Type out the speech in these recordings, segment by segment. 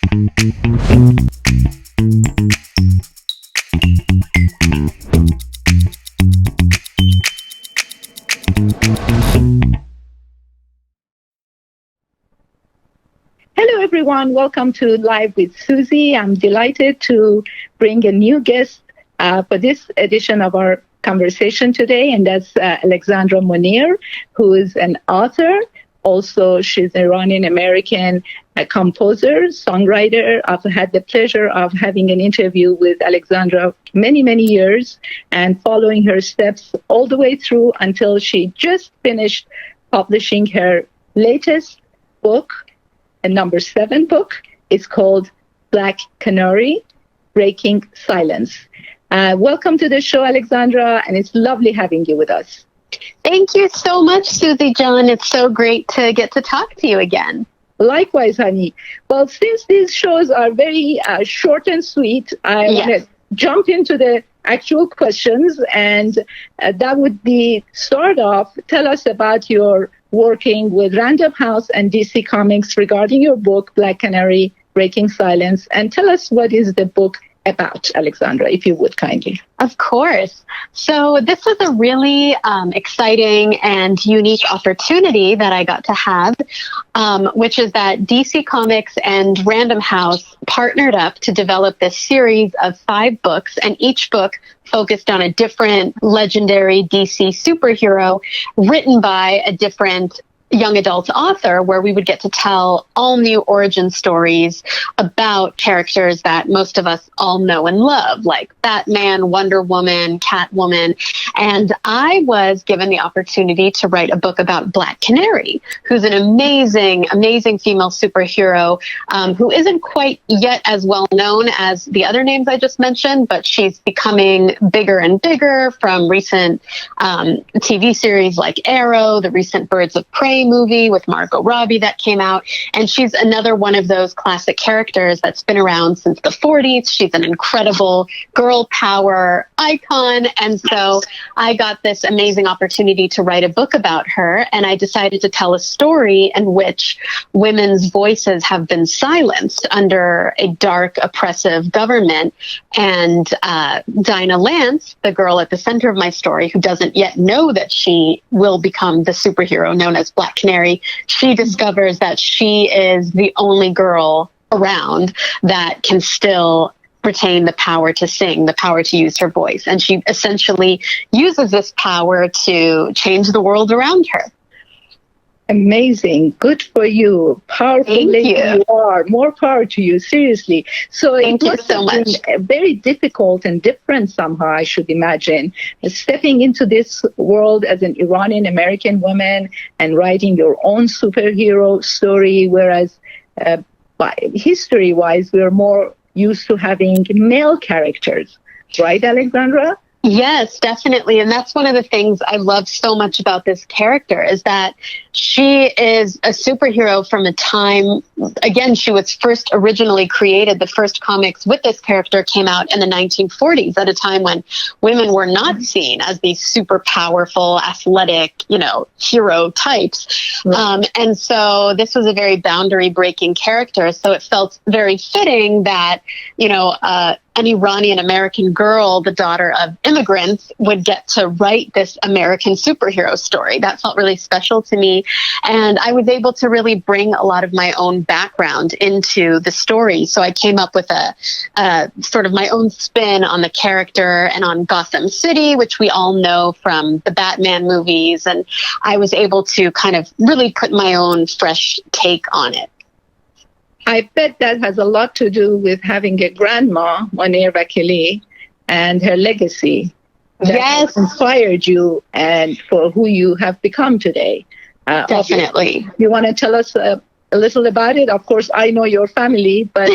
Hello, everyone. Welcome to Live with Suzi. I'm delighted to bring a new guest for this edition of our conversation today, and that's Alexandra Monir, who is an author. Also, she's an Iranian American composer, songwriter. I've had the pleasure of having an interview with Alexandra many, many years and following her steps all the way through until she just finished publishing her latest book, a number 7 book. It's called Black Canary, Breaking Silence. Welcome to the show, Alexandra, and it's lovely having you with us. Thank you so much, Suzi John. It's so great to get to talk to you again. Likewise, honey. Well, since these shows are very short and sweet, I want to jump into the actual questions, and that would be, start off, tell us about your working with Random House and DC Comics regarding your book, Black Canary, Breaking Silence, and tell us what is the book about, Alexandra, if you would kindly. Of course. So this was a really exciting and unique opportunity that I got to have, which is that DC Comics and Random House partnered up to develop this series of 5 books, and each book focused on a different legendary DC superhero written by a different young adult author, where we would get to tell all new origin stories about characters that most of us all know and love, like Batman, Wonder Woman, Catwoman. And I was given the opportunity to write a book about Black Canary, who's an amazing, amazing female superhero who isn't quite yet as well known as the other names I just mentioned, but she's becoming bigger and bigger from recent TV series like Arrow, the recent Birds of Prey movie with Margot Robbie that came out. And she's another one of those classic characters that's been around since the 40s. She's an incredible girl power icon. And so I got this amazing opportunity to write a book about her. And I decided to tell a story in which women's voices have been silenced under a dark, oppressive government. And Dinah Lance, the girl at the center of my story, who doesn't yet know that she will become the superhero known as Black Canary, she discovers that she is the only girl around that can still retain the power to sing, the power to use her voice. And she essentially uses this power to change the world around her. Amazing. Good for you. Powerful lady you are. More power to you. Seriously. So Thank you so much. Very difficult and different somehow, I should imagine, stepping into this world as an Iranian American woman and writing your own superhero story, whereas history-wise, we're more used to having male characters. Right, Alexandra? Yes, definitely. And that's one of the things I love so much about this character, is that she is a superhero from a time, again, she was first originally created. The first comics with this character came out in the 1940s, at a time when women were not seen as these super powerful, athletic, hero types. Right. And so this was a very boundary breaking character. So it felt very fitting that, an Iranian American girl, the daughter of immigrants, would get to write this American superhero story. That felt really special to me. And I was able to really bring a lot of my own background into the story. So I came up with a sort of my own spin on the character and on Gotham City, which we all know from the Batman movies. And I was able to kind of really put my own fresh take on it. I bet that has a lot to do with having a grandma, Monir Vakili, and her legacy that inspired you and for who you have become today. Definitely. You want to tell us a little about it? Of course, I know your family, but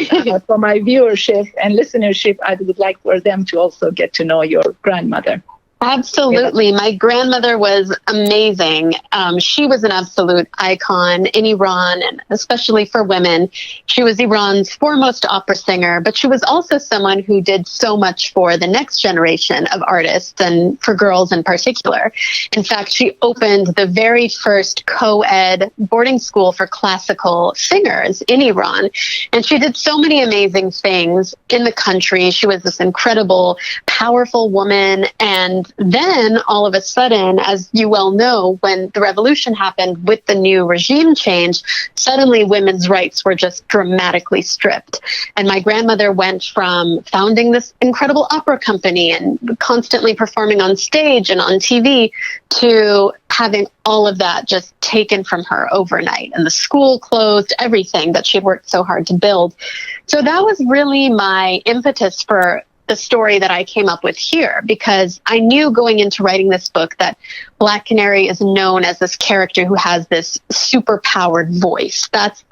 for my viewership and listenership, I would like for them to also get to know your grandmother. Absolutely. My grandmother was amazing. She was an absolute icon in Iran, and especially for women. She was Iran's foremost opera singer, but she was also someone who did so much for the next generation of artists and for girls in particular. In fact, she opened the very first co-ed boarding school for classical singers in Iran. And she did so many amazing things in the country. She was this incredible, powerful woman. And then all of a sudden, as you well know, when the revolution happened with the new regime change, suddenly women's rights were just dramatically stripped. And my grandmother went from founding this incredible opera company and constantly performing on stage and on TV to having all of that just taken from her overnight. And the school closed, everything that she had worked so hard to build. So that was really my impetus for the story that I came up with here, because I knew going into writing this book that Black Canary is known as this character who has this super powered voice. That's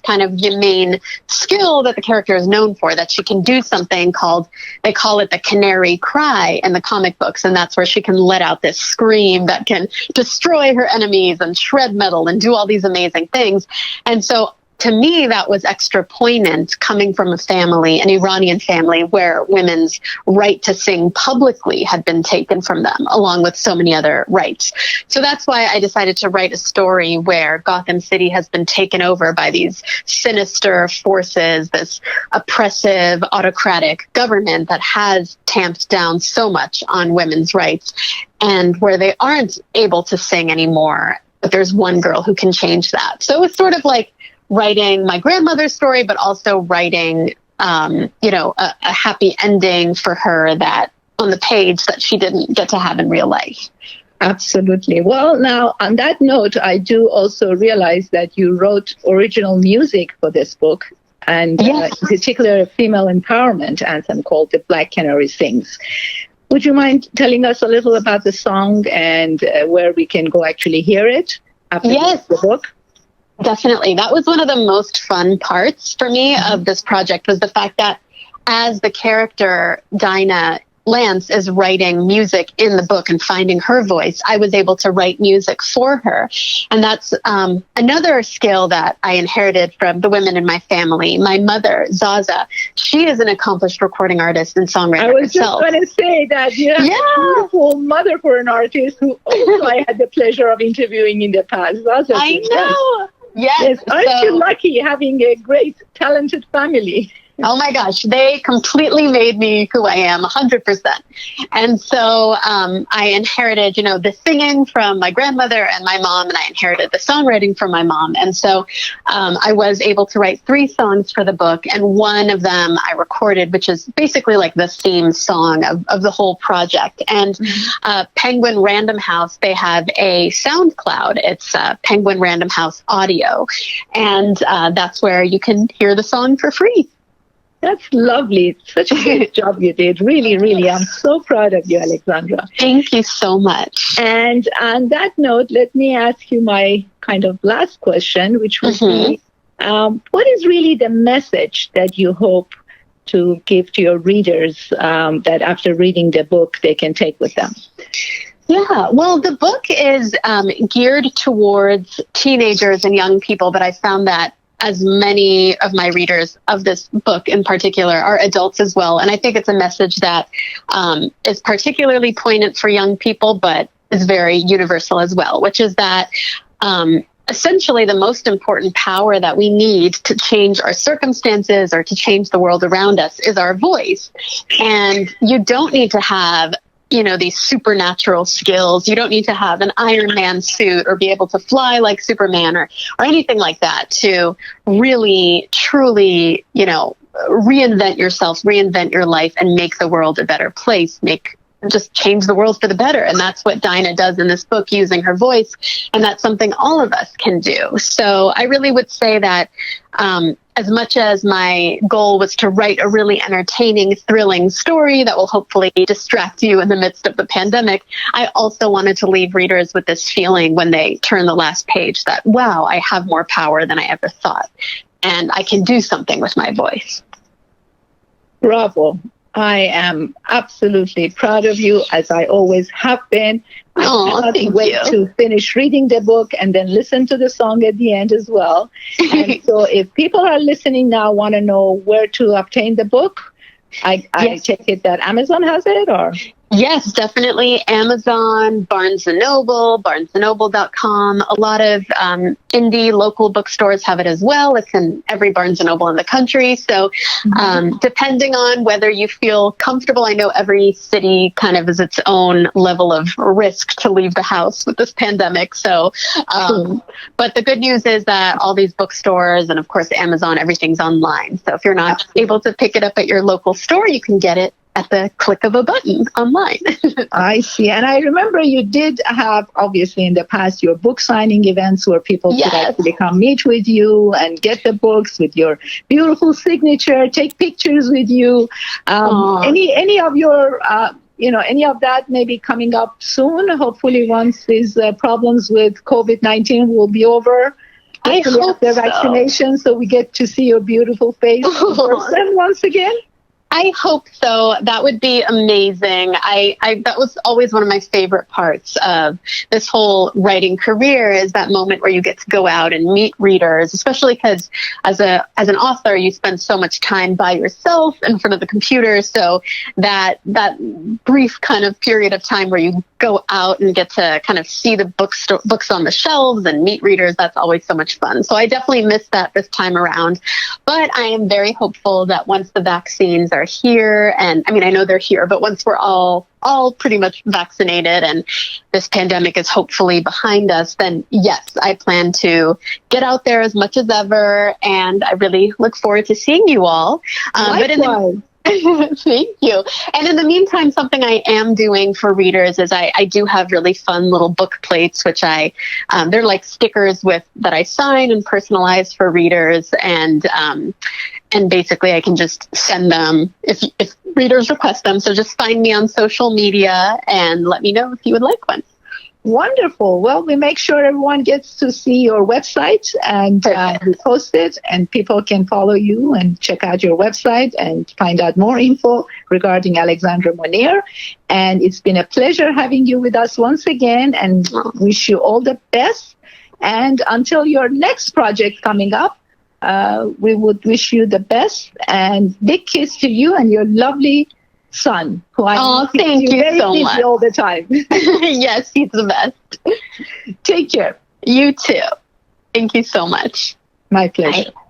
kind of the main skill that the character is known for, that she can do something called, they call it the canary cry in the comic books. And that's where she can let out this scream that can destroy her enemies and shred metal and do all these amazing things. And so to me, that was extra poignant coming from a family, an Iranian family, where women's right to sing publicly had been taken from them, along with so many other rights. So that's why I decided to write a story where Gotham City has been taken over by these sinister forces, this oppressive, autocratic government that has tamped down so much on women's rights, and where they aren't able to sing anymore. But there's one girl who can change that. So it's sort of like writing my grandmother's story, but also writing, a happy ending for her that on the page that she didn't get to have in real life. Absolutely. Well, now, on that note, I do also realize that you wrote original music for this book, and Yes. in particular, a female empowerment anthem called The Black Canary Sings. Would you mind telling us a little about the song and where we can go actually hear it after Yes. the book? Definitely. That was one of the most fun parts for me of this project, was the fact that as the character Dinah Lance is writing music in the book and finding her voice, I was able to write music for her. And that's another skill that I inherited from the women in my family. My mother, Zaza, she is an accomplished recording artist and songwriter I was herself. just going to say that you have a beautiful mother for an artist who also I had the pleasure of interviewing in the past. I know. Yes. Aren't you lucky having a great, talented family? Oh my gosh, they completely made me who I am, 100%. And so I inherited, the singing from my grandmother and my mom, and I inherited the songwriting from my mom. And so I was able to write 3 songs for the book, and one of them I recorded, which is basically like the theme song of the whole project. And Penguin Random House, they have a SoundCloud. It's Penguin Random House Audio. And that's where you can hear the song for free. That's lovely. Such a great job you did. Really, really. I'm so proud of you, Alexandra. Thank you so much. And on that note, let me ask you my kind of last question, which would be, what is really the message that you hope to give to your readers that after reading the book, they can take with them? Yeah, well, the book is geared towards teenagers and young people, but I found that as many of my readers of this book in particular are adults as well. And I think it's a message that is particularly poignant for young people, but is very universal as well, which is that essentially the most important power that we need to change our circumstances or to change the world around us is our voice. And you don't need to have these supernatural skills. You don't need to have an Iron Man suit or be able to fly like Superman or anything like that to really, truly, reinvent yourself, reinvent your life, and make the world a better place, just change the world for the better. And that's what Dinah does in this book using her voice. And that's something all of us can do. So I really would say that as much as my goal was to write a really entertaining, thrilling story that will hopefully distract you in the midst of the pandemic, I also wanted to leave readers with this feeling when they turn the last page that, wow, I have more power than I ever thought. And I can do something with my voice. Bravo. I am absolutely proud of you, as I always have been. Oh, I can't thank wait you. to finish reading the book and then listen to the song at the end as well. And so if people are listening now, want to know where to obtain the book, I Yes. take it that Amazon has it, or? Yes, definitely. Amazon, Barnes& Noble, barnesandnoble.com. A lot of indie local bookstores have it as well. It's in every Barnes& Noble in the country. So depending on whether you feel comfortable, I know every city kind of is its own level of risk to leave the house with this pandemic. So, but the good news is that all these bookstores and of course Amazon, everything's online. So if you're not able to pick it up at your local store, you can get it at the click of a button online. I see. And I remember you did have, obviously, in the past, your book signing events where people could actually come meet with you and get the books with your beautiful signature, take pictures with you. Any of your, any of that maybe coming up soon? Hopefully, once these problems with COVID-19 will be over. I hope the vaccination, so we get to see your beautiful face in person once again. I hope so. That would be amazing. I that was always one of my favorite parts of this whole writing career, is that moment where you get to go out and meet readers, especially because as an author, you spend so much time by yourself in front of the computer. So that brief kind of period of time where you go out and get to kind of see the books on the shelves and meet readers, that's always so much fun. So I definitely missed that this time around. But I am very hopeful that once the vaccines are here, and I mean, I know they're here, but once we're all pretty much vaccinated and this pandemic is hopefully behind us, then yes, I plan to get out there as much as ever, and I really look forward to seeing you all. Thank you. And in the meantime, something I am doing for readers is I do have really fun little book plates, which they're like stickers that I sign and personalize for readers. And basically I can just send them if readers request them. So just find me on social media and let me know if you would like one. Wonderful. Well, we make sure everyone gets to see your website, and we post it, and people can follow you and check out your website and find out more info regarding Alexandra Monir. And it's been a pleasure having you with us once again, and wish you all the best. And until your next project coming up, we would wish you the best, and big kiss to you and your lovely son, who thank you so much all the time. Yes, he's the best. Take care. You too. Thank you so much. My pleasure. Bye.